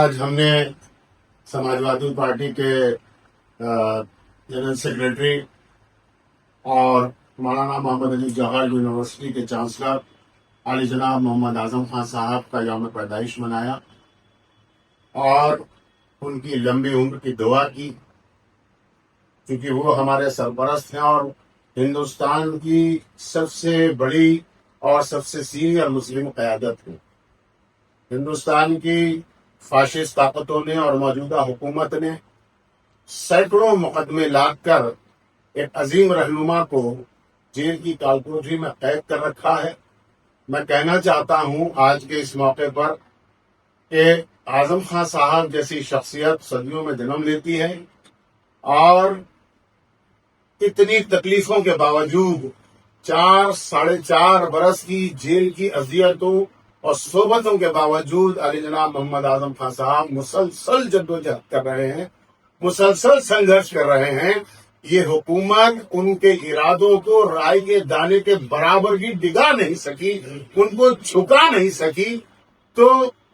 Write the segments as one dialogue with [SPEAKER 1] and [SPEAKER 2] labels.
[SPEAKER 1] आज हमने समाजवादी पार्टी के जनरल सेक्रेटरी और मौलाना मोहम्मद अली जौहर यूनिवर्सिटी के चांसलर आली जनाब मोहम्मद आजम खान साहब का यौम पैदाइश मनाया और उनकी लंबी उम्र की दुआ की, क्योंकि वो हमारे सरपरस्त हैं और हिंदुस्तान की सबसे बड़ी और सबसे सीनियर मुस्लिम क़यादत है। हिंदुस्तान की फाशिस्ट ताकतों ने और मौजूदा हुकूमत ने सैकड़ों मुकदमे लादकर एक अजीम रहनुमा को जेल की कालकोठरी में कैद कर रखा है। मैं कहना चाहता हूं आज के इस मौके पर कि आजम खान साहब जैसी शख्सियत सदियों में जन्म लेती है और इतनी तकलीफों के बावजूद 4-4.5 बरस की जेल की अजियतों और सोबतों के बावजूद अली जनाब मोहम्मद आजम खान साहब मुसलसल जद्दोजहद कर रहे हैं, मुसलसल संघर्ष कर रहे हैं। ये हुकूमत उनके इरादों को राय के दाने के बराबर भी डिगा नहीं सकी, उनको झुका नहीं सकी। तो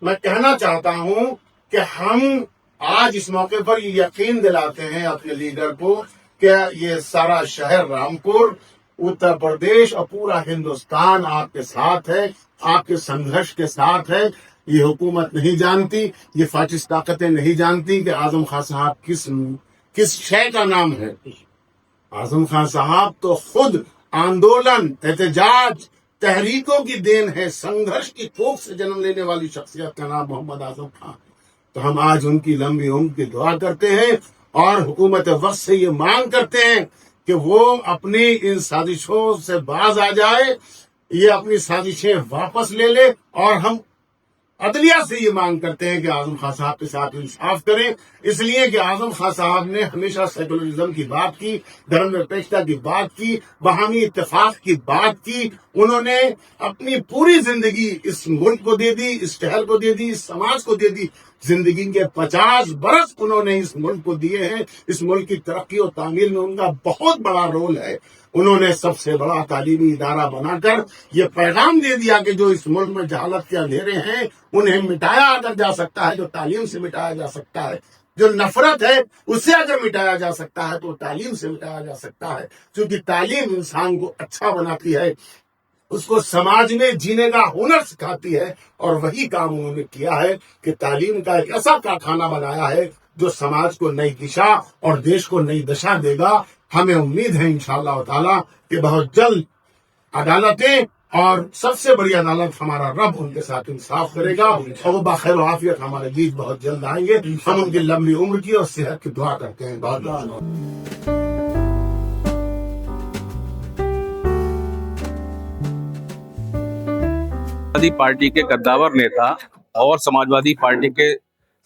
[SPEAKER 1] मैं कहना चाहता हूं कि हम आज इस मौके पर ये यकीन दिलाते हैं अपने लीडर को कि ये सारा शहर रामपुर, उत्तर प्रदेश और पूरा हिंदुस्तान आपके साथ है, आपके संघर्ष के साथ है। ये हुकूमत नहीं जानती, ये फाशिस्ट ताकतें नहीं जानती कि आजम खान साहब किस शय का नाम है। आजम खान साहब तो खुद आंदोलन, एहतजाज, तहरीकों की देन है, संघर्ष की कोख से जन्म लेने वाली शख्सियत का नाम मोहम्मद आजम खान। तो हम आज उनकी लंबी उम्र की दुआ करते हैं और हुकूमत वक्त से ये मांग करते हैं कि वो अपनी इन साजिशों से बाज आ जाए, ये अपनी साजिशें वापस ले ले। और हम अदलिया से ये मांग करते हैं कि आजम खान साहब के साथ इंसाफ करें, इसलिए कि आजम खान साहब ने हमेशा सेकुलरिज्म की बात की, धर्मनिरपेक्षता की बात की, बाहमी इत्तेफाक की बात की। उन्होंने अपनी पूरी जिंदगी इस मुल्क को दे दी, इस शहर को दे दी, इस समाज को दे दी। जिंदगी के 50 बरस उन्होंने इस मुल्क को दिए हैं। इस मुल्क की तरक्की और तामीर में उनका बहुत बड़ा रोल है। उन्होंने सबसे बड़ा तालीमी इदारा बनाकर ये पैगाम दे दिया कि जो इस मुल्क में जहालत के अंधेरे हैं उन्हें मिटाया अगर जा सकता है, जो तालीम से मिटाया जा सकता है, जो नफरत है उससे अगर मिटाया जा सकता है तो तालीम से मिटाया जा सकता है। क्योंकि तालीम इंसान को अच्छा बनाती है, उसको समाज में जीने का हुनर सिखाती है। और वही काम उन्होंने किया है कि तालीम का एक ऐसा कारखाना बनाया है जो समाज को नई दिशा और देश को नई दशा देगा। हमें उम्मीद है इंशाअल्लाह ताला कि बहुत जल्द अदालतें और सबसे बड़ी अदालत हमारा रब उनके साथ इंसाफ करेगा और वो बखैर आफियत हमारे बीच बहुत जल्द आएंगे। हम उनकी लंबी उम्र की और सेहत की दुआ करते हैं। बहुत बहुत
[SPEAKER 2] समाजवादी पार्टी के कद्दावर नेता और समाजवादी पार्टी के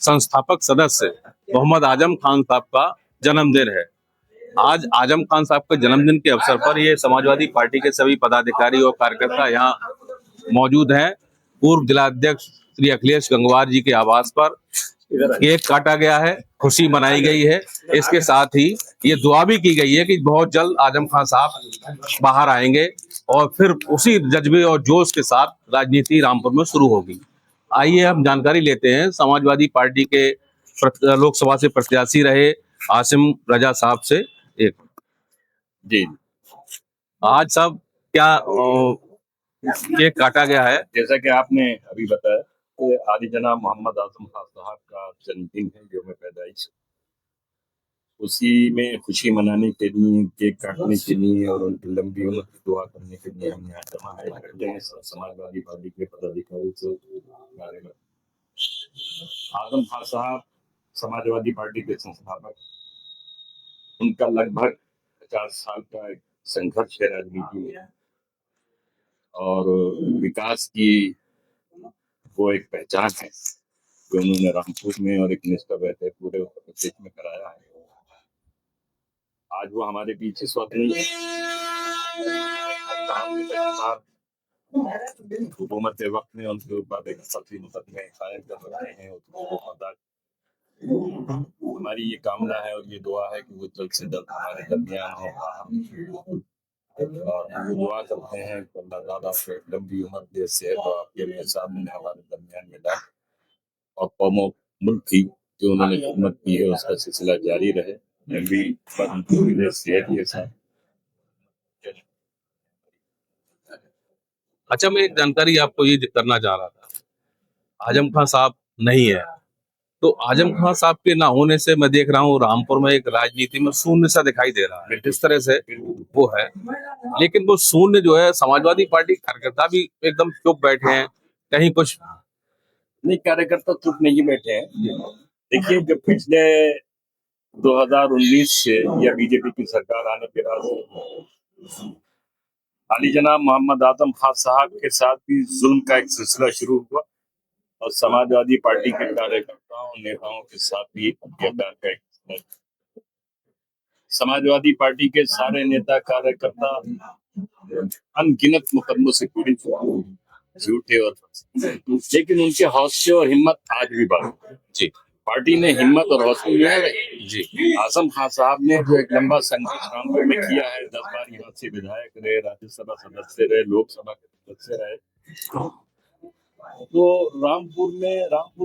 [SPEAKER 2] संस्थापक सदस्य मोहम्मद आजम खान साहब का जन्मदिन है। आज आजम खान साहब के जन्मदिन के अवसर पर ये समाजवादी पार्टी के सभी पदाधिकारी और कार्यकर्ता यहाँ मौजूद हैं। पूर्व जिलाध्यक्ष श्री अखिलेश गंगवार जी के आवास पर केक काटा गया है, खुशी मनाई गई है। इसके साथ ही ये दुआ भी की गई है कि बहुत जल्द आजम खान साहब बाहर आएंगे और फिर उसी जज्बे और जोश के साथ राजनीति रामपुर में शुरू होगी। आइए हम जानकारी लेते हैं समाजवादी पार्टी के लोकसभा से प्रत्याशी रहे आसिम रजा साहब से। एक जी, आज सब क्या केक काटा गया है?
[SPEAKER 3] जैसा कि आपने अभी बताया कि आली जनाब मोहम्मद आजम खान साहब का जन्मदिन है, यौम पैदाइश। उसी में खुशी मनाने के लिए, केक काटने के लिए और उनकी लंबी उम्र की दुआ करने के लिए हम यहाँ जमा करते हैं समाजवादी पार्टी के पदाधिकारी से। आजम खान साहब समाजवादी पार्टी के संस्थापक, उनका लगभग 50 साल का एक संघर्ष है राजनीति में और विकास की वो एक पहचान है जो उन्होंने रामपुर में और एक निष्ठा बहते पूरे उत्तर प्रदेश में कराया है। आज वो हमारे बीच इस वक्त नहीं है। हुकूमत के वक्त में उनके ऊपर एक सख्ती मुकदमे कायम कर रहे हैं। हमारी ये कामना है और ये दुआ है कि वो जल्द से जल्द हमारे दरमियान हो और हम दुआ करते हैं कि अल्लाह ताला से लंबी उम्र दे, सेहत और आपके लिए सामने हमारे दरमियान में डाल और कौमों मुल्क की जो उन्होंने खिदमत की है उसका सिलसिला जारी रहे। मैं भी उनकी सेहत के साथ।
[SPEAKER 2] अच्छा, मैं एक जानकारी आपको ये करना चाह रहा था। आजम खान साहब नहीं है, तो आजम खान साहब के ना होने से मैं देख रहा हूँ रामपुर में एक राजनीति में शून्य सा दिखाई दे रहा है। इस तरह से वो है, लेकिन वो शून्य जो है, समाजवादी पार्टी के कार्यकर्ता भी एकदम चुप बैठे हैं, कहीं कुछ
[SPEAKER 3] नहीं, कार्यकर्ता चुप नहीं बैठे हैं। देखिए, जब पिछले 2019 से या बीजेपी की सरकार आने के बाद अली जनाब मोहम्मद आजम खान साहब के साथ भी जुल्म का एक सिलसिला शुरू हुआ और समाजवादी पार्टी के कार्यकर्ताओं नेताओं के साथ भी अत्याचार का एक सिलसिला। समाजवादी पार्टी के सारे नेता कार्यकर्ता अनगिनत मुकदमों से पीड़ित हुए, झूठे और लेकिन उनके हौसले और हिम्मत आज भी बाकी
[SPEAKER 2] जी
[SPEAKER 3] पार्टी ने हिम्मत और हौसले लिए जी। आजम खान साहब ने जो एक लंबा संघर्ष रामपुर में किया है, 10 बार यहाँ से विधायक रहे, राज्यसभा सदस्य रहे, लोकसभा के सदस्य रहे, तो रामपुर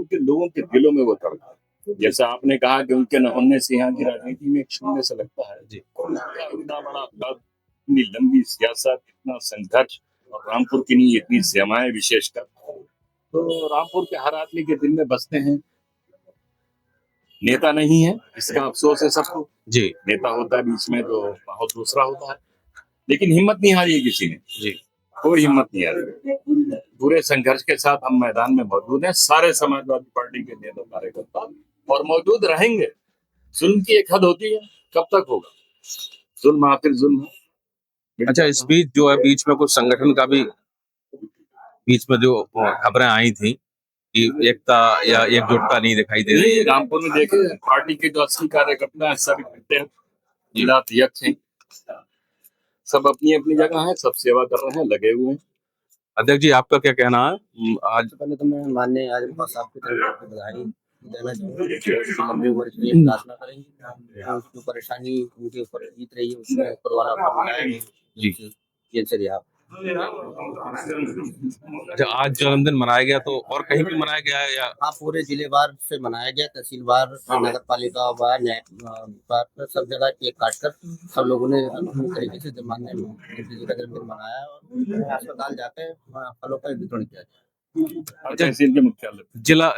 [SPEAKER 3] के लोगों के दिलों में वो तड़का। जैसा आपने कहा कि उनके न होने से यहाँ की राजनीति में एक शून्य से लगता है जी। इतना बड़ा पद, इतनी लंबी सियासत, इतना संघर्ष और रामपुर की नहीं इतनी सेवाएं विशेषकर, तो रामपुर के हर आदमी के दिल में बसते हैं। नेता नहीं है, इसका अफसोस है सबको
[SPEAKER 2] जी।
[SPEAKER 3] नेता होता है बीच में तो बहुत दूसरा होता है, लेकिन हिम्मत नहीं हारी है किसी ने जी, कोई हिम्मत नहीं हारी। पूरे संघर्ष के साथ हम मैदान में मौजूद हैं, सारे समाजवादी पार्टी के नेता कार्यकर्ता और मौजूद रहेंगे। जुल्म की एक हद होती है, कब तक होगा जुल्म, आखिर जुल्म है।
[SPEAKER 2] अच्छा, इस बीच जो है, बीच में कुछ संगठन का भी बीच में जो खबरें आई थी कि एकता या एकजुटता नहीं दिखाई दे रही।
[SPEAKER 3] रामपुर में देखे पार्टी के जो असली कार्यकर्ता है सभी इकट्ठे हैं, जिला अध्यक्ष हैं, सब अपनी अपनी जगह है, सब सेवा कर रहे हैं, लगे हुए हैं।
[SPEAKER 2] अध्यक्ष जी, आपका क्या कहना है? आज
[SPEAKER 4] पहले तो मैं माननीय आजम खान साहब की तरफ से बधाई देना चाहूँगा। लंबी उम्र के लिए प्रार्थना करेंगे, जो परेशानी उनके ऊपर बीत रही है उसमें ऊपर वाला
[SPEAKER 2] जी
[SPEAKER 4] जेल से रिहा।
[SPEAKER 2] अच्छा, आज जन्मदिन मनाया गया तो और कहीं भी मनाया गया है या?
[SPEAKER 4] हाँ, पूरे जिले वार से मनाया गया, तहसील वार, नगर पालिका वार, न्याय वार, सब जगह केक काटकर सब लोगों ने अलग तरीके से माननीय जी का जन्मदिन मनाया और अस्पताल जाकर फलों का वितरण किया।
[SPEAKER 3] तहसील के मुख्यालय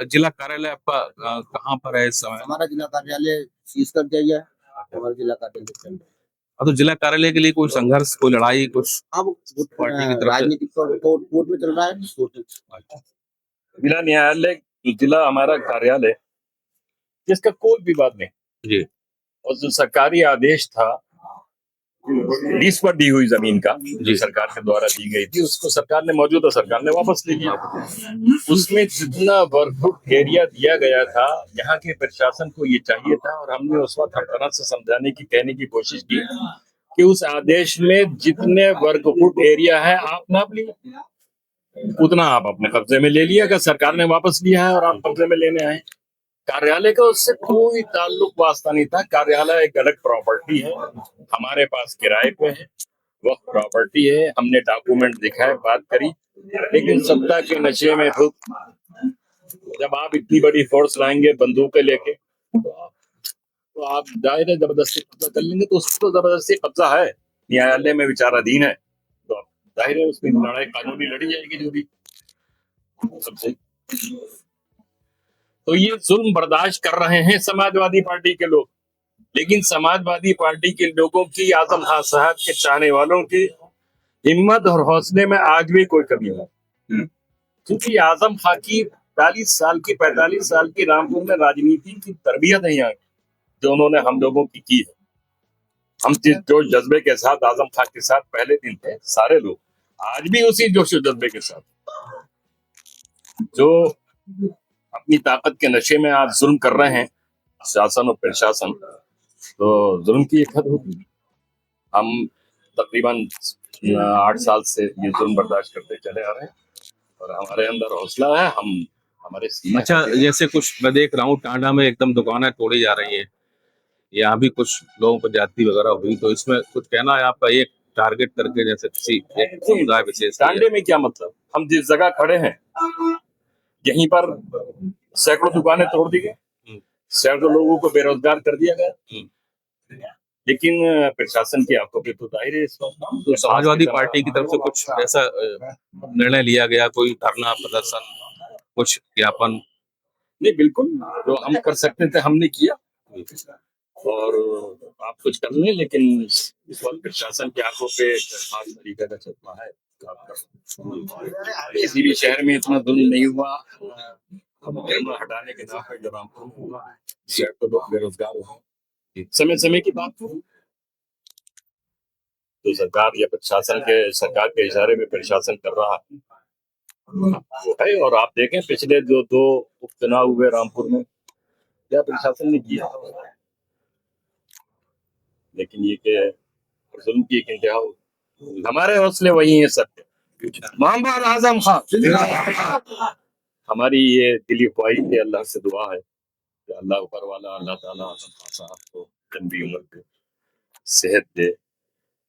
[SPEAKER 2] जिला कार्यालय आपका कहाँ पर है इस समय?
[SPEAKER 4] हमारा जिला कार्यालय सीज कर दिया गया है, हमारा जिला कार्यालय।
[SPEAKER 2] तो जिला कार्यालय के लिए कोई संघर्ष, कोई लड़ाई, कुछ
[SPEAKER 4] अब
[SPEAKER 2] पार्टी की तरफ
[SPEAKER 4] राजनीतिक कोर्ट में चल रहा है।
[SPEAKER 3] जिला न्यायालय, जिला हमारा कार्यालय, जिसका कोई विवाद नहीं
[SPEAKER 2] जी,
[SPEAKER 3] और जो सरकारी आदेश था लीज पर दी हुई जमीन का जो सरकार के द्वारा दी गई थी, उसको सरकार ने, मौजूदा सरकार ने वापस ले लिया। उसमें जितना वर्ग फुट एरिया दिया गया था, यहाँ के प्रशासन को ये चाहिए था और हमने उस वक्त हर तरह से समझाने की, कहने की कोशिश की कि उस आदेश में जितने वर्ग फुट एरिया है आप नाप लीजिए, उतना आप अपने कब्जे में ले लिया। अगर सरकार ने वापस लिया है और आप कब्जे में लेने आए, कार्यालय का उससे कोई ताल्लुक वास्ता नहीं था। कार्यालय एक अलग प्रॉपर्टी है, हमारे पास किराए पे है, वह प्रॉपर्टी है, हमने डॉक्यूमेंट दिखाए, बात करी, लेकिन सत्ता के नशे में तो जब आप इतनी बड़ी फोर्स लाएंगे बंदूकें लेके तो आप दायरे जबरदस्ती कब्जा कर लेंगे, तो उसको जबरदस्ती कब्जा है, न्यायालय में विचाराधीन है, तो जाहिर है उसकी लड़ाई कानूनी लड़ी जाएगी जो भी सबसे। तो ये जुल्म बर्दाश्त कर रहे हैं समाजवादी पार्टी के लोग, लेकिन समाजवादी पार्टी के लोगों की, आजम खान साहब के चाहने वालों की हिम्मत और हौसले में आज भी कोई कमी नहीं, क्योंकि आजम खान की 45 साल की रामपुर में राजनीति की तरबियत है यहाँ जो उन्होंने हम लोगों की है। हम जो जज्बे के साथ आजम खान के साथ पहले दिन थे, सारे लोग आज भी उसी जोश जज्बे के साथ जो अपनी ताकत के नशे में आज जुल्म कर रहे हैं शासन और प्रशासन, तो जुल्म की एक हद होगी। हम तकरीबन 8 साल से ये जुल्म बर्दाश्त करते चले आ रहे हैं और हमारे अंदर हौसला है, हम हमारे सीने।
[SPEAKER 2] अच्छा, जैसे कुछ मैं देख रहा हूँ टांडा में एकदम दुकानें तोड़ी जा रही हैं, यहाँ भी कुछ लोगों पर ज्यादती वगैरह हुई, तो इसमें कुछ कहना है आपका? एक टारगेट करके जैसे किसी एक समुदाय विशेष,
[SPEAKER 3] टांडे में क्या मतलब, हम जिस जगह खड़े हैं यहीं पर सैकड़ों दुकानें तोड़ दी गई, सैकड़ों लोगों को बेरोजगार कर दिया गया। लेकिन प्रशासन की आंखों पे तो जाहिर है इस वक्त
[SPEAKER 2] तो समाजवादी पार्टी की तरफ से कुछ ऐसा निर्णय लिया गया, कोई धरना प्रदर्शन, कुछ ज्ञापन?
[SPEAKER 3] नहीं, बिल्कुल जो हम कर सकते थे हमने किया, और आप कुछ कर लें, लेकिन इस वक्त प्रशासन की आंखों पे खास तरीके का चश्मा है। किसी भी शहर में इतना जुल्म नहीं हुआ हटाने के नाम पर जो रामपुर में हुआ, शहर तो लोग बेरोजगार हुए। समय समय की बात हो तो सरकार या प्रशासन के इशारे में प्रशासन कर रहा है वो है। और आप देखें पिछले जो 2 उपचुनाव हुए रामपुर में, क्या प्रशासन ने किया, लेकिन ये कि जुल्म की एक इंतहा हो। हमारे हौसले वही हैं सत्य, मोहम्मद आजम खान। हमारी ये दिली ख्वाहिश है, अल्लाह से दुआ है कि अल्लाह ऊपर वाला अल्लाह ताला आजम खान साहब को लंबी उम्र पे सेहत दे,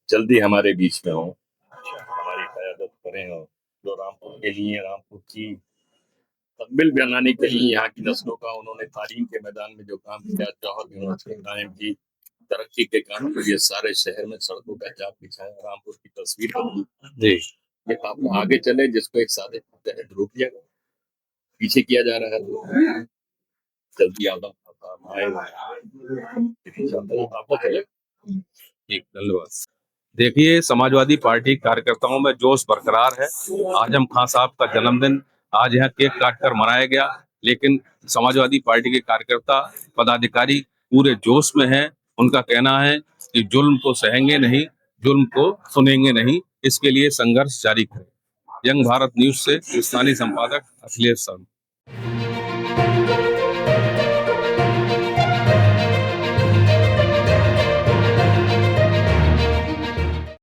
[SPEAKER 3] जल्दी हमारे बीच में हो, हमारी क़यादत करें, और जो रामपुर के लिए, रामपुर की तकमील बनाने के लिए यहाँ की नस्लों का उन्होंने तालीम के मैदान में जो काम किया, जौहर यूनिवर्सिटी कायम की, तरक्की के काम के लिए सारे शहर में सड़कों का जाप बिछाया, रामपुर की तस्वीर बदली।
[SPEAKER 2] जी,
[SPEAKER 3] ये काम आगे चले, जिसको एक सादे तहत रोक दिया गया, पीछे किया जा रहा है, तो जल्दी आदम आए।
[SPEAKER 2] ठीक, धन्यवाद। देखिए, समाजवादी पार्टी कार्यकर्ताओं में जोश बरकरार है। आजम खान साहब का जन्मदिन आज यहाँ केक काटकर मनाया गया, लेकिन समाजवादी पार्टी के कार्यकर्ता, पदाधिकारी पूरे जोश में हैं। उनका कहना है कि जुल्म को सहेंगे नहीं, जुल्म को सुनेंगे नहीं, इसके लिए संघर्ष जारी करें। यंग भारत न्यूज से स्थानीय संपादक अखिलेश शर्मा।